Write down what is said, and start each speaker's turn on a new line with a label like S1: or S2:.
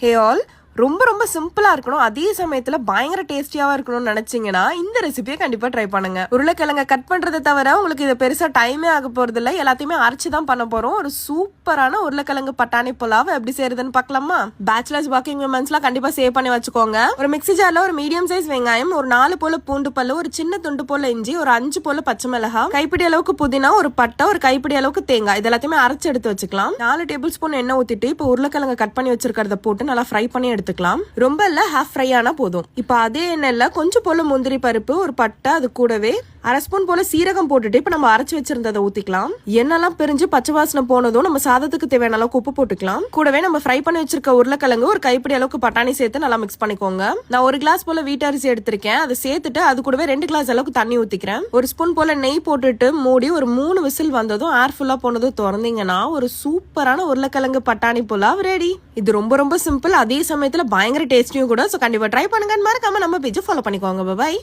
S1: Hey all, ரொம்ப ரொம்ப சிம்பிளா இருக்கணும், அதே சமயத்துல பயங்கர டேஸ்டியாவா இருக்கணும்னு நினைச்சீங்கன்னா இந்த ரெசிபியை கண்டிப்பா ட்ரை பண்ணுங்க. உருளைக்கிழங்க கட் பண்றதை தவிர உங்களுக்கு இது பெருசா டைமே ஆக போறது இல்ல. எல்லாத்தையுமே அரைச்சுதான் பண்ண போறோம். ஒரு சூப்பரான உருளைக்கிழங்கு பட்டாணி புலாவ் எப்படி செய்யறதுன்னு பார்க்கலாமா? பேச்சுலர்ஸ் வாக்கிங் விமன்ஸ் எல்லாம் கண்டிப்பா சேவ் பண்ணி வச்சுக்கோங்க. ஒரு மிக்ஸி ஜார்ல ஒரு மீடியம் சைஸ் வெங்காயம், ஒரு 4 போல பூண்டு பல்லு, ஒரு சின்ன துண்டு போல இஞ்சி, ஒரு 5 போல பச்சை மிளகாய், கைப்பிடி அளவுக்கு புதினா, ஒரு பட்டை, ஒரு கைப்பிடி அளவுக்கு தேங்காய், இது எல்லாத்தையுமே அரைச்சு எடுத்து வச்சுக்கலாம். 4 டேபிள் ஸ்பூன் எண்ணெய் ஊத்திட்டு இப்போ உருளைக்கிழங்க கட் பண்ணி வச்சிருக்கிறத போட்டு நல்லா ஃப்ரை பண்ணி எடுத்துக்கலாம். ரொம்ப இல்ல, ஹாஃப் ஃப்ரை ஆனா போதும். இப்ப அதே எண்ணெயில கொஞ்சம் போல முந்திரி பருப்பு, ஒரு பட்டை, அது கூடவே அரை ஸ்பூன் போல சீரகம் போட்டுட்டு இப்ப நம்ம அரைச்சு வச்சிருந்ததை ஊத்திக்கலாம். எண்ணெல்லாம் பிரிஞ்சு பச்சை வாசனை போனதும் நம்ம சாதத்துக்கு தேவையான அளவுக்கு உப்பு போட்டுக்கலாம். கூடவே நம்ம ஃப்ரை பண்ணி வச்சிருக்க உருளைக்கிழங்கு, ஒரு கைப்பிடி அளவுக்கு பட்டாணி சேர்த்து நல்லா மிக்ஸ் பண்ணிக்கோங்க. நான் 1 கிளாஸ் போல வீட்டரிசி எடுத்திருக்கேன். அதை சேர்த்துட்டு அது கூடவே 2 கிளாஸ் அளவுக்கு தண்ணி ஊத்திக்கிறேன். ஒரு ஸ்பூன் போல நெய் போட்டுட்டு மூடி ஒரு 3 விசில் வந்ததும் ஏர் ஃபுல்லா போனதும் திறந்தீங்கன்னா ஒரு சூப்பரான உருளைக்கிழங்கு பட்டாணி புலாவ் ரெடி. இது ரொம்ப ரொம்ப சிம்பிள், அதே சமயத்துல பயங்கர டேஸ்டியும் கூட. சோ கண்டிப்பா ட்ரை பண்ணுங்க. மறக்காம நம்ம பேஜை ஃபாலோ பண்ணிக்கோங்க. பாய்.